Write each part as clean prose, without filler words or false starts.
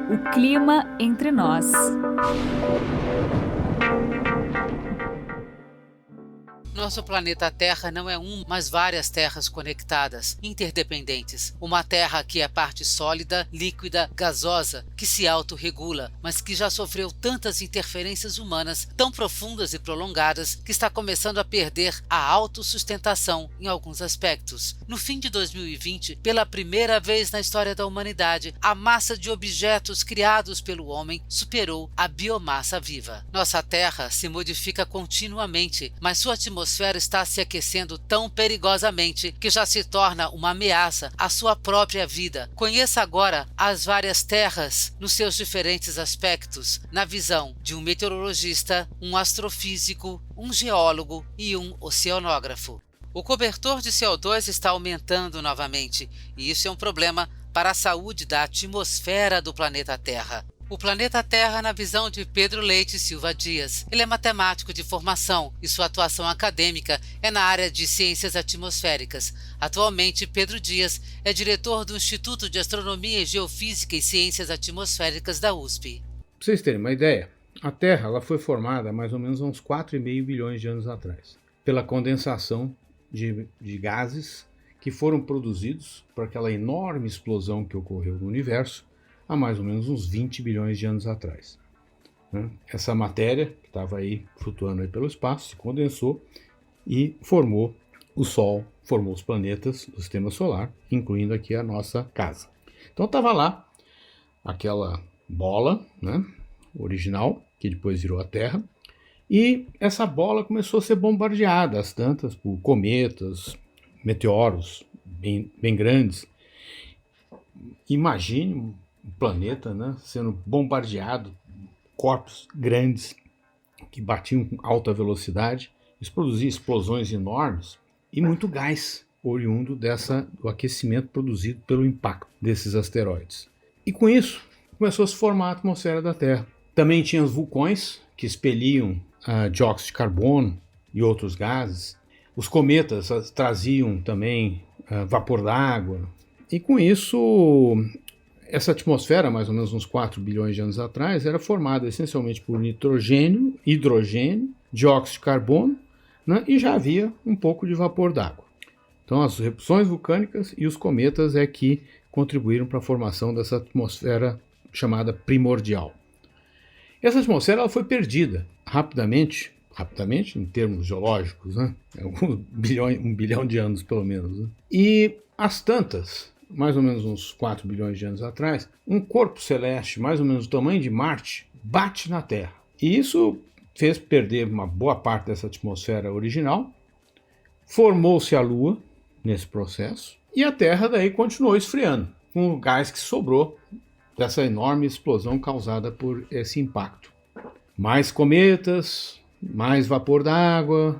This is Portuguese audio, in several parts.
O clima entre nós. Nosso planeta Terra não é mas várias terras conectadas, interdependentes. Uma terra que é parte sólida, líquida, gasosa, que se autorregula, mas que já sofreu tantas interferências humanas tão profundas e prolongadas que está começando a perder a autossustentação em alguns aspectos. No fim de 2020, pela primeira vez na história da humanidade, a massa de objetos criados pelo homem superou a biomassa viva. Nossa Terra se modifica continuamente, mas sua atmosfera está se aquecendo tão perigosamente que já se torna uma ameaça à sua própria vida. Conheça agora as várias terras nos seus diferentes aspectos, na visão de um meteorologista, um astrofísico, um geólogo e um oceanógrafo. O cobertor de CO2 está aumentando novamente, e isso é um problema para a saúde da atmosfera do planeta Terra. O planeta Terra na visão de Pedro Leite Silva Dias. Ele é matemático de formação e sua atuação acadêmica é na área de ciências atmosféricas. Atualmente, Pedro Dias é diretor do Instituto de Astronomia, Geofísica e Ciências Atmosféricas da USP. Para vocês terem uma ideia, a Terra ela foi formada há mais ou menos uns 4,5 bilhões de anos atrás, pela condensação de gases que foram produzidos por aquela enorme explosão que ocorreu no universo há mais ou menos uns 20 bilhões de anos atrás. Essa matéria que estava aí flutuando aí pelo espaço se condensou e formou o Sol, formou os planetas do Sistema Solar, incluindo aqui a nossa casa. Então estava lá aquela bola, original, que depois virou a Terra, e essa bola começou a ser bombardeada, às tantas, por cometas, meteoros bem grandes. Imagine um planeta sendo bombardeado, corpos grandes que batiam com alta velocidade, isso produzia explosões enormes e muito gás oriundo do aquecimento produzido pelo impacto desses asteroides. E com isso começou a se formar a atmosfera da Terra. Também tinha os vulcões que expeliam dióxido de carbono e outros gases. Os cometas traziam também vapor d'água. E com isso, essa atmosfera, mais ou menos uns 4 bilhões de anos atrás, era formada essencialmente por nitrogênio, hidrogênio, dióxido de carbono, e já havia um pouco de vapor d'água. Então as erupções vulcânicas e os cometas é que contribuíram para a formação dessa atmosfera chamada primordial. Essa atmosfera ela foi perdida rapidamente em termos geológicos, um bilhão de anos pelo menos. E as tantas, mais ou menos uns 4 bilhões de anos atrás, um corpo celeste mais ou menos do tamanho de Marte bate na Terra. E isso fez perder uma boa parte dessa atmosfera original, formou-se a Lua nesse processo, e a Terra daí continuou esfriando, com o gás que sobrou dessa enorme explosão causada por esse impacto. Mais cometas, mais vapor d'água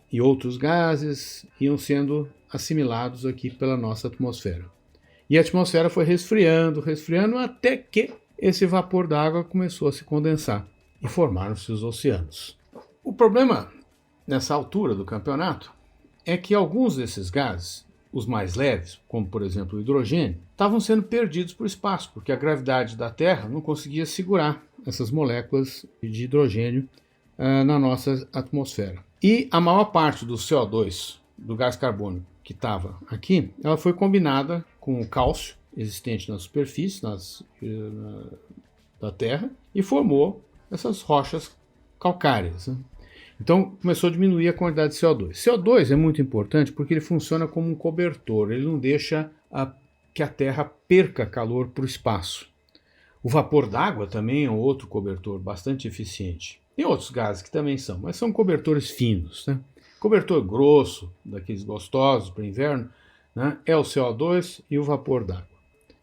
e outros gases iam sendo assimilados aqui pela nossa atmosfera. E a atmosfera foi resfriando até que esse vapor d'água começou a se condensar e formaram-se os oceanos. O problema nessa altura do campeonato é que alguns desses gases, os mais leves, como por exemplo o hidrogênio, estavam sendo perdidos para o espaço, porque a gravidade da Terra não conseguia segurar essas moléculas de hidrogênio na nossa atmosfera. E a maior parte do CO2, do gás carbônico que estava aqui, ela foi combinada com o cálcio existente na superfície da Terra e formou essas rochas calcárias. Então começou a diminuir a quantidade de CO2. CO2 é muito importante porque ele funciona como um cobertor, ele não deixa que a Terra perca calor para o espaço. O vapor d'água também é um outro cobertor bastante eficiente. Tem outros gases que também são, mas são cobertores finos. Cobertor grosso, daqueles gostosos para o inverno, é o CO2 e o vapor d'água.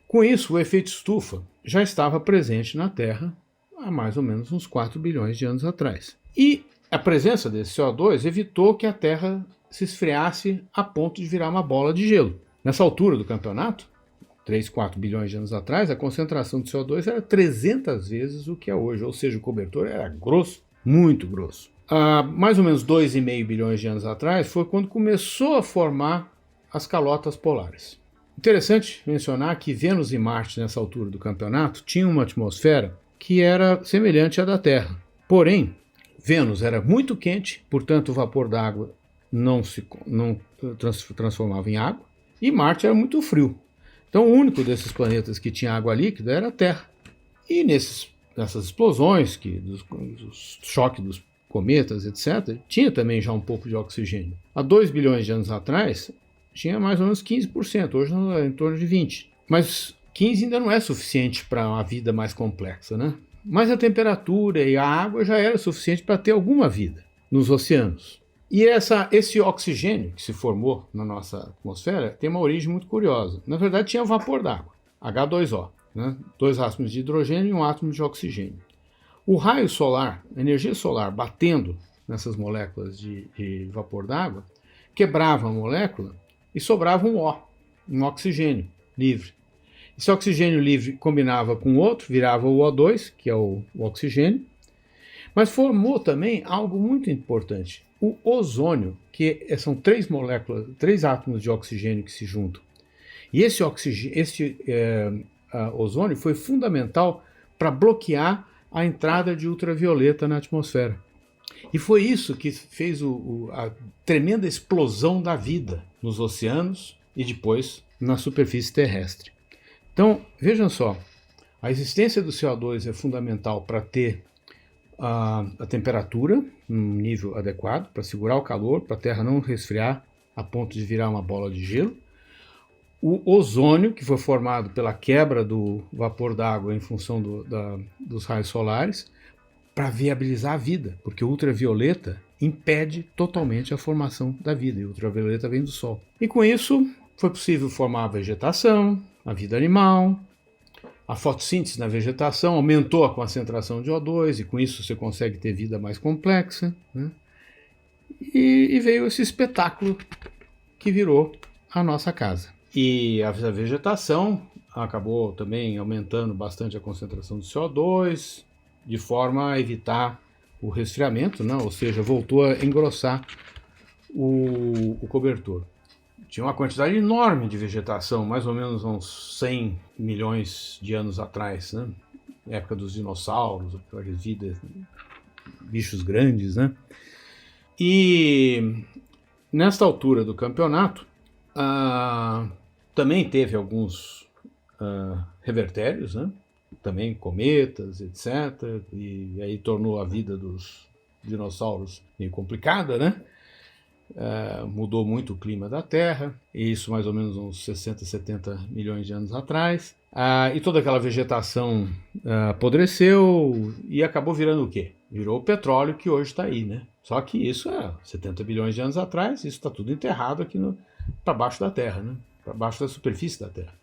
Com isso, o efeito estufa já estava presente na Terra há mais ou menos uns 4 bilhões de anos atrás. E a presença desse CO2 evitou que a Terra se esfriasse a ponto de virar uma bola de gelo. Nessa altura do campeonato, 3, 4 bilhões de anos atrás, a concentração de CO2 era 300 vezes o que é hoje, ou seja, o cobertor era grosso, muito grosso. Há mais ou menos 2,5 bilhões de anos atrás foi quando começou a formar as calotas polares. Interessante mencionar que Vênus e Marte, nessa altura do campeonato, tinham uma atmosfera que era semelhante à da Terra. Porém, Vênus era muito quente, portanto o vapor d'água não transformava em água, e Marte era muito frio. Então o único desses planetas que tinha água líquida era a Terra. E nessas explosões, dos choques dos cometas, etc., tinha também já um pouco de oxigênio. Há 2 bilhões de anos atrás, tinha mais ou menos 15%, hoje é em torno de 20%. Mas 15 ainda não é suficiente para uma vida mais complexa, né? Mas a temperatura e a água já era suficiente para ter alguma vida nos oceanos. E esse oxigênio que se formou na nossa atmosfera tem uma origem muito curiosa. Na verdade, tinha vapor d'água, H2O, né? 2 átomos de hidrogênio e 1 átomo de oxigênio. O raio solar, a energia solar batendo nessas moléculas de vapor d'água, quebrava a molécula e sobrava um O, um oxigênio livre. Esse oxigênio livre combinava com outro, virava o O2, que é o oxigênio, mas formou também algo muito importante, o ozônio, que são 3 moléculas, 3 átomos de oxigênio que se juntam. E esse ozônio foi fundamental para bloquear a entrada de ultravioleta na atmosfera. E foi isso que fez a tremenda explosão da vida nos oceanos e depois na superfície terrestre. Então, vejam só, a existência do CO2 é fundamental para ter a temperatura num nível adequado, para segurar o calor, para a Terra não resfriar a ponto de virar uma bola de gelo. O ozônio, que foi formado pela quebra do vapor d'água em função dos raios solares, para viabilizar a vida, porque o ultravioleta impede totalmente a formação da vida, e o ultravioleta vem do Sol. E com isso foi possível formar a vegetação, a vida animal, a fotossíntese na vegetação, aumentou a concentração de O2, e com isso você consegue ter vida mais complexa, né? E veio esse espetáculo que virou a nossa casa. E a vegetação acabou também aumentando bastante a concentração de CO2, de forma a evitar o resfriamento, né? Ou seja, voltou a engrossar o cobertor. Tinha uma quantidade enorme de vegetação, mais ou menos uns 100 milhões de anos atrás, né? Época dos dinossauros, aquelas vidas, bichos grandes, né? E nesta altura do campeonato, também teve alguns revertérios, né? Também cometas, etc. E aí tornou a vida dos dinossauros meio complicada, né? Mudou muito o clima da Terra, isso mais ou menos uns 60, 70 milhões de anos atrás. E toda aquela vegetação apodreceu e acabou virando o quê? Virou o petróleo que hoje está aí, né? Só que isso é 70 bilhões de anos atrás, isso está tudo enterrado aqui para baixo da Terra, né? Para baixo da superfície da Terra.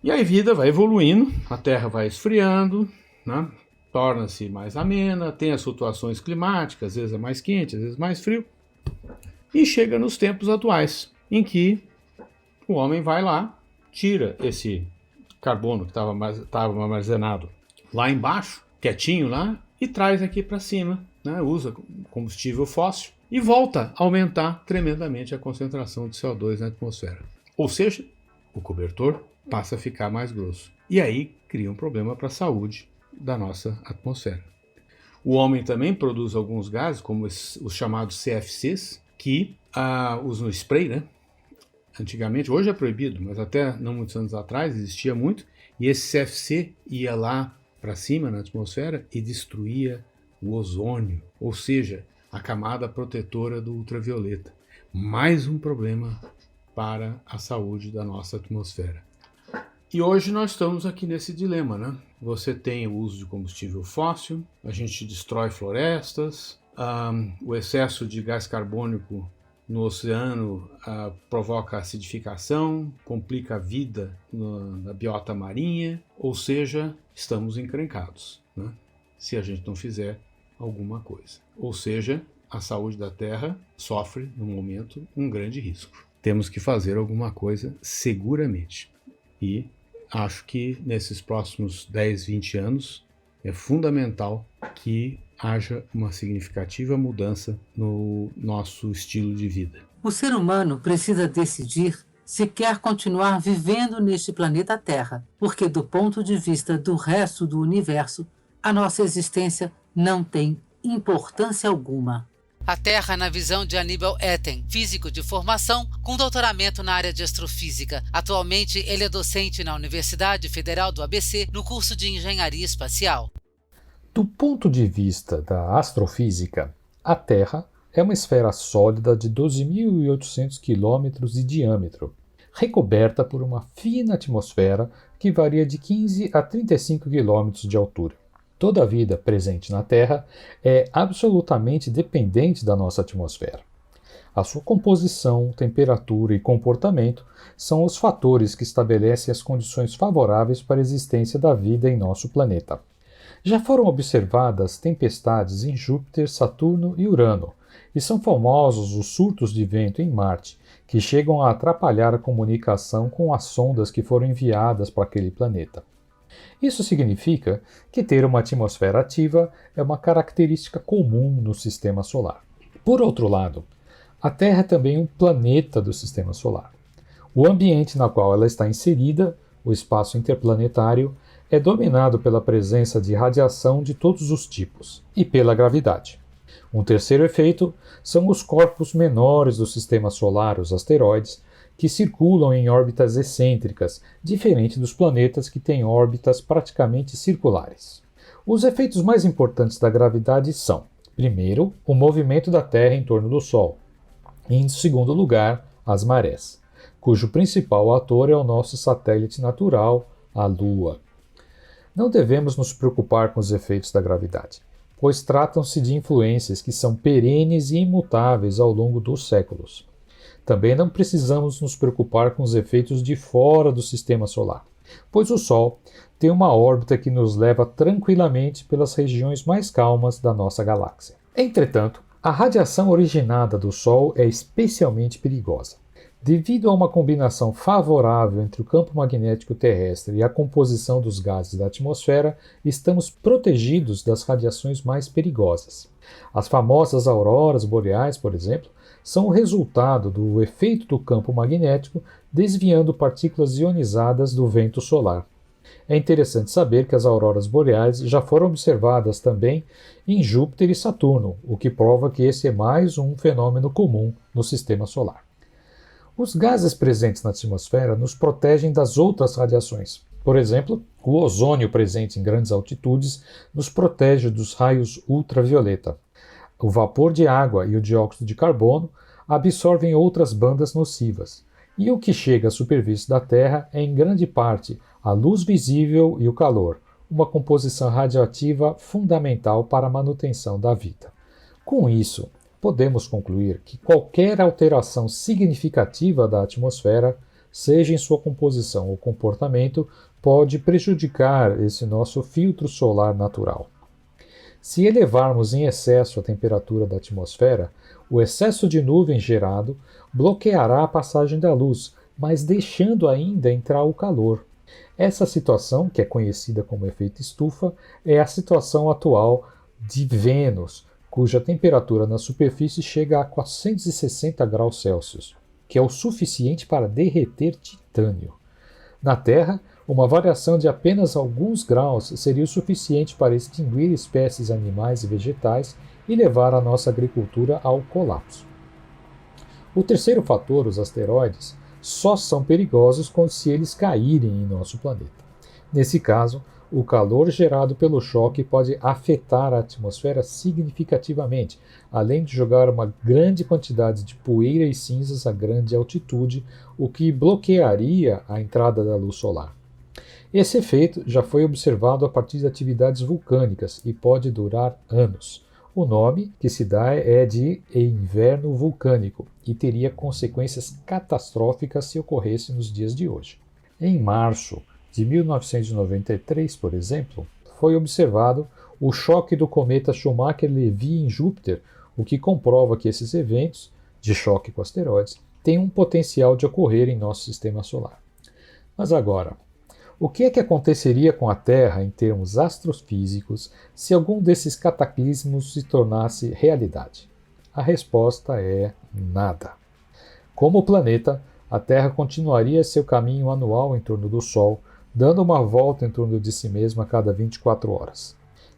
E aí a vida vai evoluindo, a Terra vai esfriando, né? Torna-se mais amena, tem as flutuações climáticas, às vezes é mais quente, às vezes mais frio, e chega nos tempos atuais, em que o homem vai lá, tira esse carbono que estava armazenado lá embaixo, quietinho lá, e traz aqui para cima, né? Usa combustível fóssil e volta a aumentar tremendamente a concentração de CO2 na atmosfera. Ou seja, o cobertor passa a ficar mais grosso. E aí cria um problema para a saúde da nossa atmosfera. O homem também produz alguns gases, como os chamados CFCs, que usam spray, né? Antigamente, hoje é proibido, mas até não muitos anos atrás existia muito, e esse CFC ia lá para cima na atmosfera e destruía o ozônio, ou seja, a camada protetora do ultravioleta. Mais um problema para a saúde da nossa atmosfera. E hoje nós estamos aqui nesse dilema, né? Você tem o uso de combustível fóssil, a gente destrói florestas, o excesso de gás carbônico no oceano provoca acidificação, complica a vida na biota marinha, ou seja, estamos encrencados, né? Se a gente não fizer alguma coisa. Ou seja, a saúde da Terra sofre, no momento, um grande risco. Temos que fazer alguma coisa seguramente. E acho que nesses próximos 10, 20 anos é fundamental que haja uma significativa mudança no nosso estilo de vida. O ser humano precisa decidir se quer continuar vivendo neste planeta Terra, porque do ponto de vista do resto do universo, a nossa existência não tem importância alguma. A Terra na visão de Aníbal Etten, físico de formação, com doutoramento na área de astrofísica. Atualmente, ele é docente na Universidade Federal do ABC, no curso de Engenharia Espacial. Do ponto de vista da astrofísica, a Terra é uma esfera sólida de 12.800 km de diâmetro, recoberta por uma fina atmosfera que varia de 15 a 35 km de altura. Toda a vida presente na Terra é absolutamente dependente da nossa atmosfera. A sua composição, temperatura e comportamento são os fatores que estabelecem as condições favoráveis para a existência da vida em nosso planeta. Já foram observadas tempestades em Júpiter, Saturno e Urano, e são famosos os surtos de vento em Marte, que chegam a atrapalhar a comunicação com as sondas que foram enviadas para aquele planeta. Isso significa que ter uma atmosfera ativa é uma característica comum no Sistema Solar. Por outro lado, a Terra é também um planeta do Sistema Solar. O ambiente na qual ela está inserida, o espaço interplanetário, é dominado pela presença de radiação de todos os tipos e pela gravidade. Um terceiro efeito são os corpos menores do Sistema Solar, os asteroides, que circulam em órbitas excêntricas, diferente dos planetas que têm órbitas praticamente circulares. Os efeitos mais importantes da gravidade são, primeiro, o movimento da Terra em torno do Sol, e, em segundo lugar, as marés, cujo principal ator é o nosso satélite natural, a Lua. Não devemos nos preocupar com os efeitos da gravidade, pois tratam-se de influências que são perenes e imutáveis ao longo dos séculos. Também não precisamos nos preocupar com os efeitos de fora do Sistema Solar, pois o Sol tem uma órbita que nos leva tranquilamente pelas regiões mais calmas da nossa galáxia. Entretanto, a radiação originada do Sol é especialmente perigosa. Devido a uma combinação favorável entre o campo magnético terrestre e a composição dos gases da atmosfera, estamos protegidos das radiações mais perigosas. As famosas auroras boreais, por exemplo, são o resultado do efeito do campo magnético desviando partículas ionizadas do vento solar. É interessante saber que as auroras boreais já foram observadas também em Júpiter e Saturno, o que prova que esse é mais um fenômeno comum no Sistema Solar. Os gases presentes na atmosfera nos protegem das outras radiações. Por exemplo, o ozônio presente em grandes altitudes nos protege dos raios ultravioleta. O vapor de água e o dióxido de carbono absorvem outras bandas nocivas. E o que chega à superfície da Terra é, em grande parte, a luz visível e o calor, uma composição radioativa fundamental para a manutenção da vida. Com isso, podemos concluir que qualquer alteração significativa da atmosfera, seja em sua composição ou comportamento, pode prejudicar esse nosso filtro solar natural. Se elevarmos em excesso a temperatura da atmosfera, o excesso de nuvem gerado bloqueará a passagem da luz, mas deixando ainda entrar o calor. Essa situação, que é conhecida como efeito estufa, é a situação atual de Vênus, cuja temperatura na superfície chega a 460 graus Celsius, que é o suficiente para derreter titânio. Na Terra, uma variação de apenas alguns graus seria o suficiente para extinguir espécies animais e vegetais e levar a nossa agricultura ao colapso. O terceiro fator, os asteroides, só são perigosos se eles caírem em nosso planeta. Nesse caso, o calor gerado pelo choque pode afetar a atmosfera significativamente, além de jogar uma grande quantidade de poeira e cinzas a grande altitude, o que bloquearia a entrada da luz solar. Esse efeito já foi observado a partir de atividades vulcânicas e pode durar anos. O nome que se dá é de inverno vulcânico e teria consequências catastróficas se ocorresse nos dias de hoje. Em março de 1993, por exemplo, foi observado o choque do cometa Schumacher-Levy em Júpiter, o que comprova que esses eventos, de choque com asteroides, têm um potencial de ocorrer em nosso sistema solar. Mas agora, o que é que aconteceria com a Terra em termos astrofísicos se algum desses cataclismos se tornasse realidade? A resposta é nada. Como planeta, a Terra continuaria seu caminho anual em torno do Sol, dando uma volta em torno de si mesma a cada 24 horas.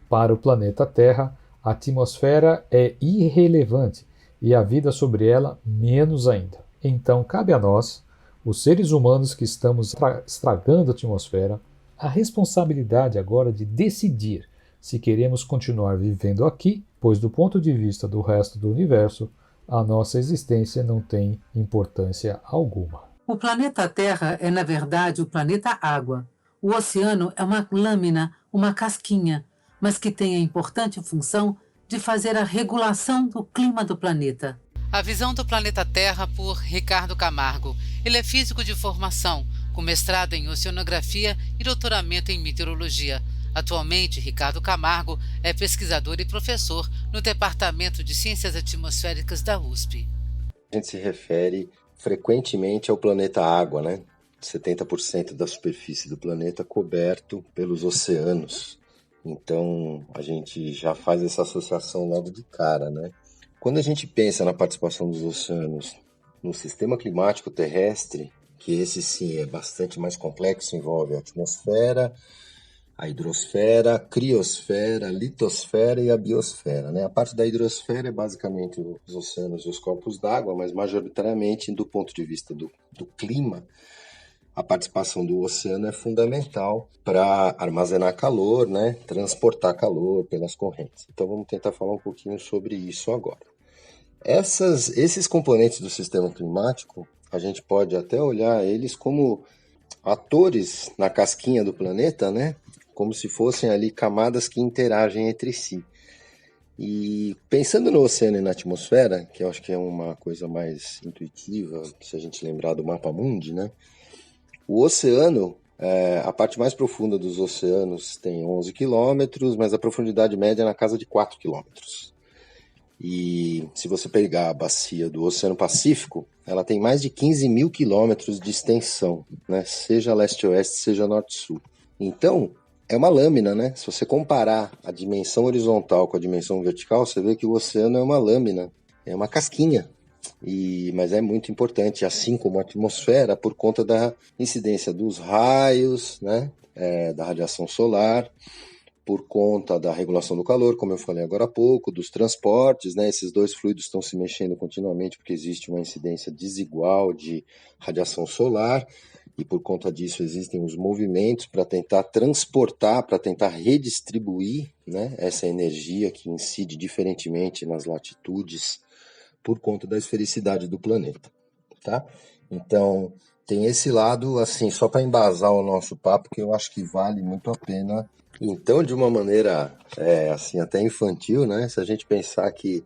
Para o planeta Terra, a atmosfera é irrelevante e a vida sobre ela menos ainda. Então, cabe a nós, os seres humanos que estamos estragando a atmosfera, a responsabilidade agora de decidir se queremos continuar vivendo aqui, pois do ponto de vista do resto do universo, a nossa existência não tem importância alguma. O planeta Terra é, na verdade, o planeta Água. O oceano é uma lâmina, uma casquinha, mas que tem a importante função de fazer a regulação do clima do planeta. A visão do planeta Terra por Ricardo Camargo. Ele é físico de formação, com mestrado em oceanografia e doutoramento em meteorologia. Atualmente, Ricardo Camargo é pesquisador e professor no Departamento de Ciências Atmosféricas da USP. A gente se refere frequentemente ao planeta Água, né? 70% da superfície do planeta coberto pelos oceanos. Então, a gente já faz essa associação logo de cara, né? Quando a gente pensa na participação dos oceanos no sistema climático terrestre, que esse sim é bastante mais complexo, envolve a atmosfera, a hidrosfera, a criosfera, a litosfera e a biosfera, né? A parte da hidrosfera é basicamente os oceanos e os corpos d'água, mas majoritariamente, do ponto de vista do clima, a participação do oceano é fundamental para armazenar calor, né? Transportar calor pelas correntes. Então vamos tentar falar um pouquinho sobre isso agora. Esses componentes do sistema climático, a gente pode até olhar eles como atores na casquinha do planeta, né? Como se fossem ali camadas que interagem entre si. E pensando no oceano e na atmosfera, que eu acho que é uma coisa mais intuitiva, se a gente lembrar do mapa mundi, né? O oceano, a parte mais profunda dos oceanos tem 11 quilômetros, mas a profundidade média é na casa de 4 quilômetros. E se você pegar a bacia do Oceano Pacífico, ela tem mais de 15 mil quilômetros de extensão, né? Seja leste-oeste, seja norte-sul. Então, é uma lâmina, né? Se você comparar a dimensão horizontal com a dimensão vertical, você vê que o oceano é uma lâmina, é uma casquinha. Mas é muito importante, assim como a atmosfera, por conta da incidência dos raios, né? Da radiação solar, por conta da regulação do calor, como eu falei agora há pouco, dos transportes, né? Esses dois fluidos estão se mexendo continuamente porque existe uma incidência desigual de radiação solar e por conta disso existem os movimentos para tentar transportar, para tentar redistribuir, né? Essa energia que incide diferentemente nas latitudes por conta da esfericidade do planeta, tá? Então, tem esse lado, assim, só para embasar o nosso papo, que eu acho que vale muito a pena. Então, de uma maneira, assim, até infantil, né? Se a gente pensar que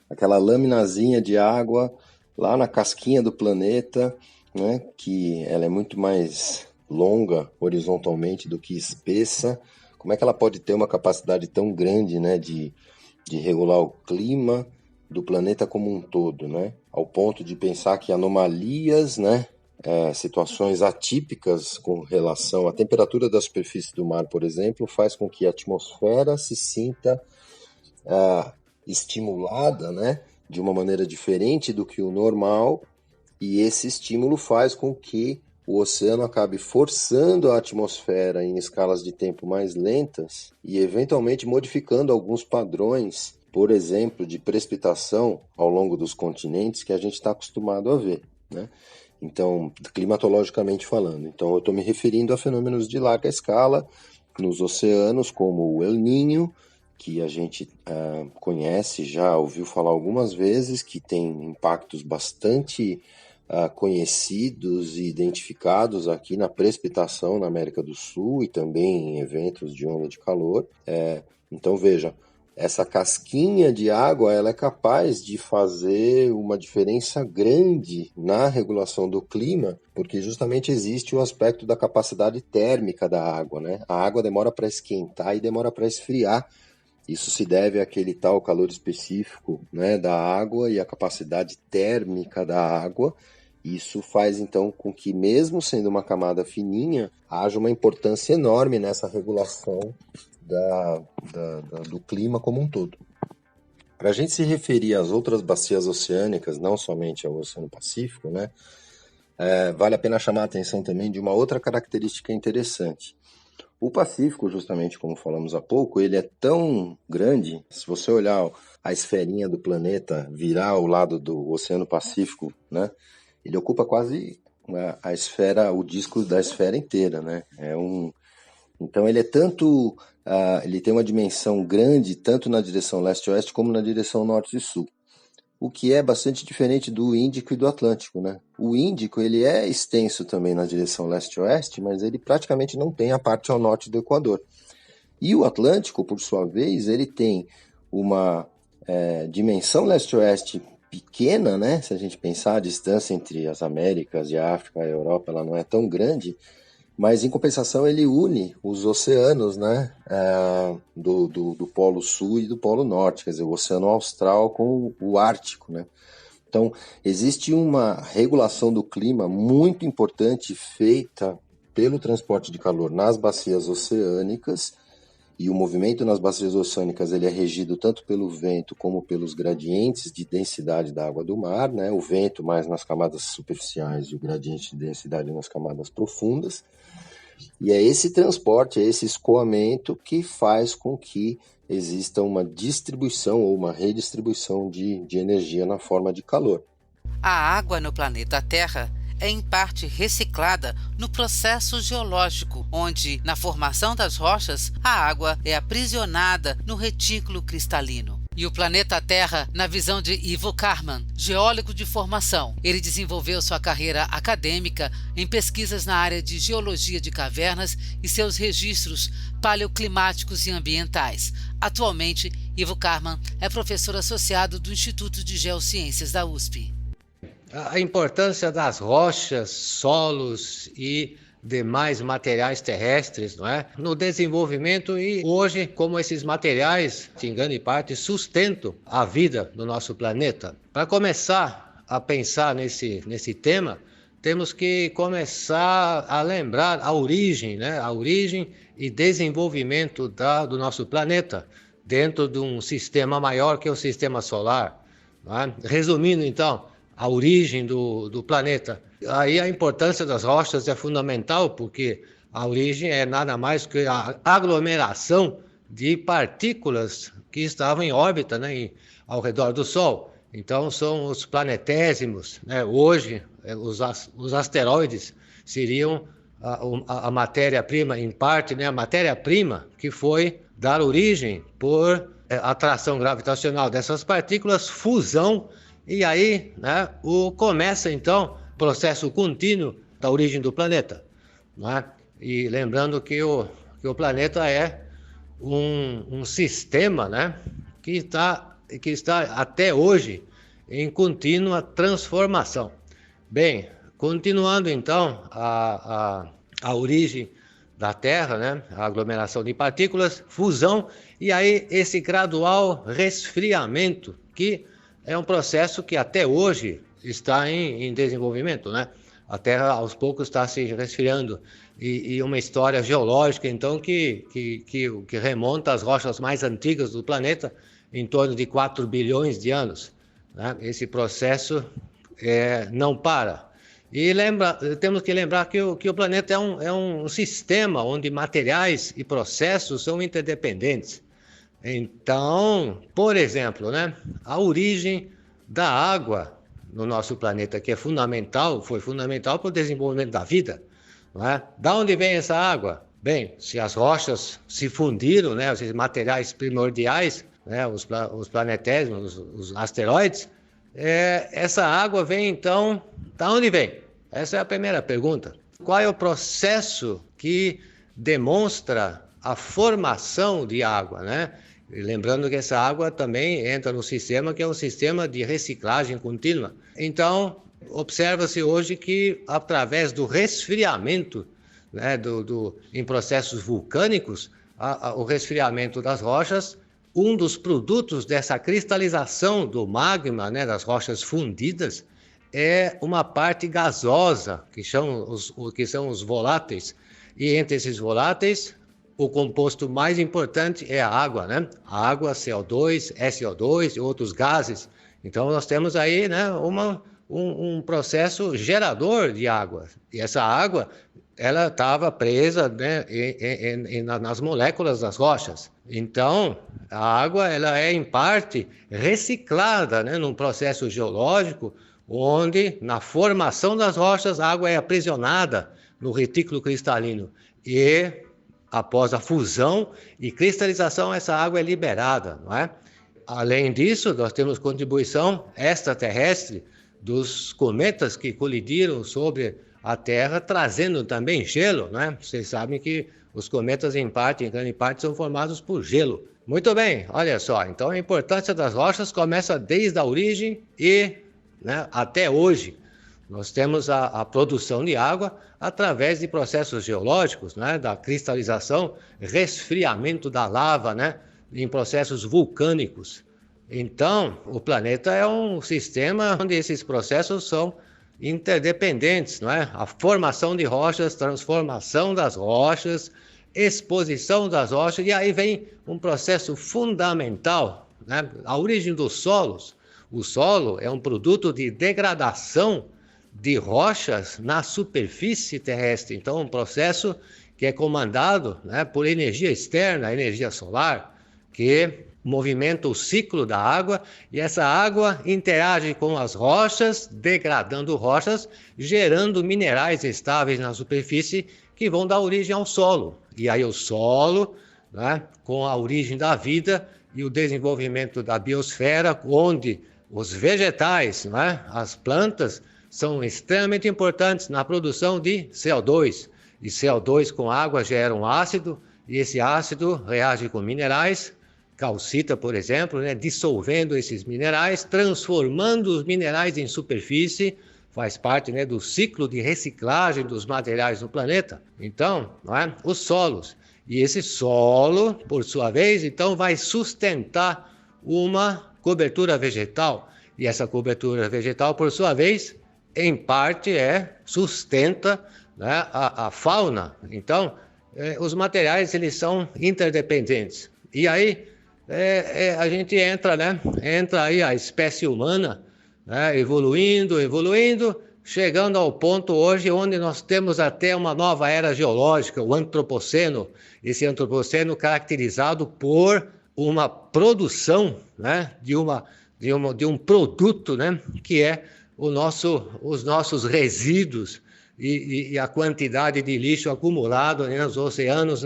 aquela laminazinha de água lá na casquinha do planeta, né? Que ela é muito mais longa horizontalmente do que espessa, como é que ela pode ter uma capacidade tão grande, né? De regular o clima do planeta como um todo, né? Ao ponto de pensar que anomalias, né? Situações atípicas com relação à temperatura da superfície do mar, por exemplo, faz com que a atmosfera se sinta estimulada, né? De uma maneira diferente do que o normal, e esse estímulo faz com que o oceano acabe forçando a atmosfera em escalas de tempo mais lentas e eventualmente modificando alguns padrões, por exemplo, de precipitação ao longo dos continentes que a gente está acostumado a ver, né? Então, climatologicamente falando. Então, eu estou me referindo a fenômenos de larga escala nos oceanos, como o El Niño, que a gente conhece, já ouviu falar algumas vezes, que tem impactos bastante conhecidos e identificados aqui na precipitação na América do Sul e também em eventos de onda de calor. Então, veja, essa casquinha de água ela é capaz de fazer uma diferença grande na regulação do clima, porque justamente existe o aspecto da capacidade térmica da água, né? A água demora para esquentar e demora para esfriar. Isso se deve àquele tal calor específico, né, da água e a capacidade térmica da água. Isso faz então com que, mesmo sendo uma camada fininha, haja uma importância enorme nessa regulação do clima como um todo. Para a gente se referir às outras bacias oceânicas, não somente ao Oceano Pacífico, né, Vale a pena chamar a atenção também de uma outra característica interessante. O Pacífico, justamente como falamos há pouco, ele é tão grande, se você olhar a esferinha do planeta virar ao lado do Oceano Pacífico, né, ele ocupa quase a esfera, o disco da esfera inteira, né? Então ele é tanto, ele tem uma dimensão grande tanto na direção leste-oeste como na direção norte e sul. O que é bastante diferente do Índico e do Atlântico, né? O Índico ele é extenso também na direção leste-oeste, mas ele praticamente não tem a parte ao norte do Equador. E o Atlântico, por sua vez, ele tem uma dimensão leste-oeste pequena, né? Se a gente pensar a distância entre as Américas e a África e a Europa, ela não é tão grande, mas em compensação ele une os oceanos, né? Do Polo Sul e do Polo Norte, quer dizer, o Oceano Austral com o Ártico, né? Então, existe uma regulação do clima muito importante feita pelo transporte de calor nas bacias oceânicas, e o movimento nas bacias oceânicas ele é regido tanto pelo vento como pelos gradientes de densidade da água do mar, né? O vento mais nas camadas superficiais e o gradiente de densidade nas camadas profundas. E é esse transporte, é esse escoamento que faz com que exista uma distribuição ou uma redistribuição de energia na forma de calor. A água no planeta Terra é em parte reciclada no processo geológico, onde, na formação das rochas, a água é aprisionada no retículo cristalino. E o planeta Terra, na visão de Ivo Karman, geólogo de formação, ele desenvolveu sua carreira acadêmica em pesquisas na área de geologia de cavernas e seus registros paleoclimáticos e ambientais. Atualmente, Ivo Karman é professor associado do Instituto de Geociências da USP. A importância das rochas, solos e demais materiais terrestres, não é? No desenvolvimento e hoje, como esses materiais, em grande parte, sustentam a vida do nosso planeta. Para começar a pensar nesse tema, temos que começar a lembrar a origem, né? A origem e desenvolvimento do nosso planeta dentro de um sistema maior que é o sistema solar. Não é? Resumindo, então, a origem do planeta. Aí a importância das rochas é fundamental, porque a origem é nada mais que a aglomeração de partículas que estavam em órbita, né, ao redor do Sol. Então são os planetésimos, né? Hoje os asteroides seriam a matéria-prima, em parte, né, a matéria-prima que foi dar origem por atração gravitacional dessas partículas, fusão. E aí, né, começa então o processo contínuo da origem do planeta. Não é? E lembrando que o planeta é um sistema, né, que está até hoje em contínua transformação. Bem, continuando então a origem da Terra, né, a aglomeração de partículas, fusão, e aí esse gradual resfriamento que é um processo que até hoje está em desenvolvimento, né? A Terra aos poucos está se resfriando e uma história geológica então que remonta às rochas mais antigas do planeta, em torno de 4 bilhões de anos, né? Esse processo não para. E temos que lembrar que o planeta é um sistema onde materiais e processos são interdependentes. Então, por exemplo, né, a origem da água no nosso planeta, que foi fundamental para o desenvolvimento da vida, não é? Da onde vem essa água? Bem, se as rochas se fundiram, né, os materiais primordiais, né, os planetésimos, os asteroides, essa água vem então, da onde vem? Essa é a primeira pergunta. Qual é o processo que demonstra a formação de água, né? E lembrando que essa água também entra no sistema que é um sistema de reciclagem contínua. Então, observa-se hoje que através do resfriamento, né, em processos vulcânicos, o resfriamento das rochas, um dos produtos dessa cristalização do magma, né, das rochas fundidas, é uma parte gasosa, que são os voláteis. E entre esses voláteis, o composto mais importante é a água, né? A água, CO2, SO2 e outros gases. Então nós temos aí, né, um processo gerador de água. E essa água ela estava presa, né, nas moléculas das rochas. Então, a água ela é, em parte, reciclada, né, num processo geológico, onde, na formação das rochas, a água é aprisionada no retículo cristalino. E, após a fusão e cristalização, essa água é liberada, não é? Além disso, nós temos contribuição extraterrestre dos cometas que colidiram sobre a Terra, trazendo também gelo, né? Vocês sabem que os cometas, em grande parte, são formados por gelo. Muito bem, olha só. Então, a importância das rochas começa desde a origem e, né, até hoje. Nós temos a produção de água através de processos geológicos, né, da cristalização, resfriamento da lava, né, em processos vulcânicos. Então, o planeta é um sistema onde esses processos são interdependentes, não é? A formação de rochas, transformação das rochas, exposição das rochas, e aí vem um processo fundamental, né? A origem dos solos. O solo é um produto de degradação de rochas na superfície terrestre, então um processo que é comandado, né, por energia externa, energia solar, que movimenta o ciclo da água, e essa água interage com as rochas, degradando rochas, gerando minerais estáveis na superfície que vão dar origem ao solo. E aí o solo, né, com a origem da vida e o desenvolvimento da biosfera, onde os vegetais, né, as plantas, são extremamente importantes na produção de CO2. E CO2 com água gera um ácido, e esse ácido reage com minerais, calcita, por exemplo, né, dissolvendo esses minerais, transformando os minerais em superfície, faz parte, né, do ciclo de reciclagem dos materiais no planeta. Então, não é, os solos. E esse solo, por sua vez, então vai sustentar uma cobertura vegetal. E essa cobertura vegetal, por sua vez, em parte sustenta, né, a fauna. Então, os materiais eles são interdependentes. E aí a gente entra, né? Entra aí a espécie humana, né, evoluindo, chegando ao ponto hoje onde nós temos até uma nova era geológica, o antropoceno. Esse antropoceno caracterizado por uma produção, né, de um produto, né, que é os nossos resíduos e a quantidade de lixo acumulado, né, nos oceanos,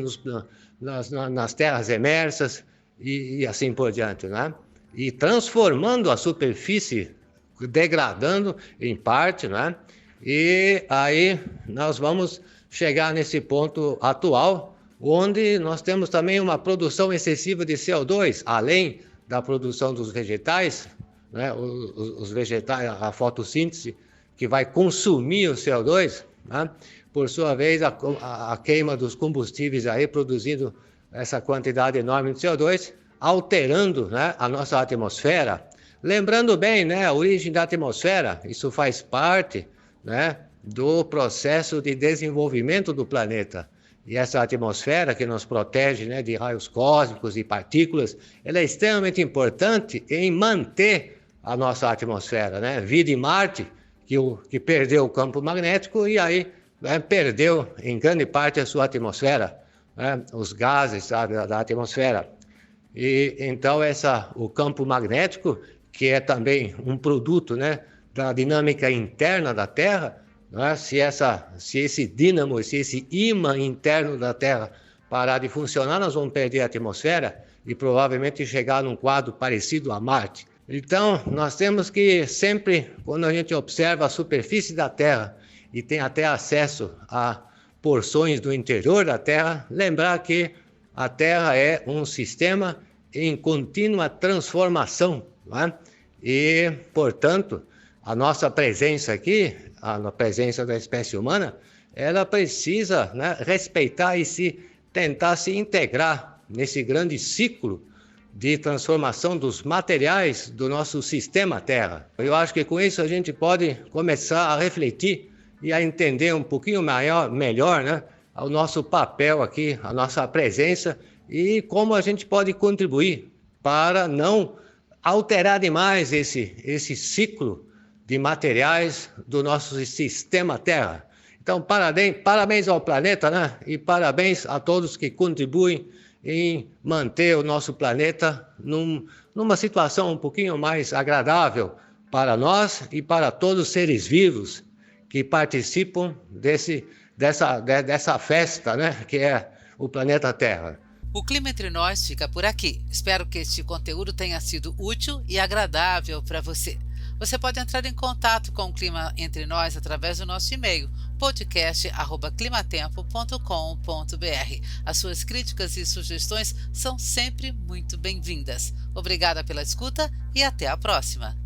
nas terras emersas e assim por diante, né? E transformando a superfície, degradando em parte, né? E aí nós vamos chegar nesse ponto atual, onde nós temos também uma produção excessiva de CO2, além da produção dos vegetais, né? Os vegetais, a fotossíntese, que vai consumir o CO2, né? Por sua vez, a queima dos combustíveis aí produzindo essa quantidade enorme de CO2, alterando, né, a nossa atmosfera. Lembrando bem, né, a origem da atmosfera, isso faz parte, né, do processo de desenvolvimento do planeta. E essa atmosfera que nos protege, né, de raios cósmicos e partículas, ela é extremamente importante em manter a nossa atmosfera, né? Vida em Marte, que perdeu o campo magnético e aí, né, perdeu em grande parte a sua atmosfera, né, os gases, sabe, da atmosfera. E então o campo magnético, que é também um produto, né, da dinâmica interna da Terra, né, se esse dínamo, se esse ímã interno da Terra parar de funcionar, nós vamos perder a atmosfera e provavelmente chegar num quadro parecido a Marte. Então, nós temos que sempre, quando a gente observa a superfície da Terra e tem até acesso a porções do interior da Terra, lembrar que a Terra é um sistema em contínua transformação, não é? E, portanto, a nossa presença aqui, a presença da espécie humana, ela precisa, né, respeitar e tentar se integrar nesse grande ciclo de transformação dos materiais do nosso sistema Terra. Eu acho que com isso a gente pode começar a refletir e a entender um pouquinho melhor, né, o nosso papel aqui, a nossa presença e como a gente pode contribuir para não alterar demais esse ciclo de materiais do nosso sistema Terra. Então, parabéns ao planeta, né? E parabéns a todos que contribuem em manter o nosso planeta numa situação um pouquinho mais agradável para nós e para todos os seres vivos que participam dessa festa, né? Que é o planeta Terra. O Clima Entre Nós fica por aqui. Espero que este conteúdo tenha sido útil e agradável para você. Você pode entrar em contato com o Clima Entre Nós através do nosso e-mail podcast@climatempo.com.br. As suas críticas e sugestões são sempre muito bem-vindas. Obrigada pela escuta e até a próxima.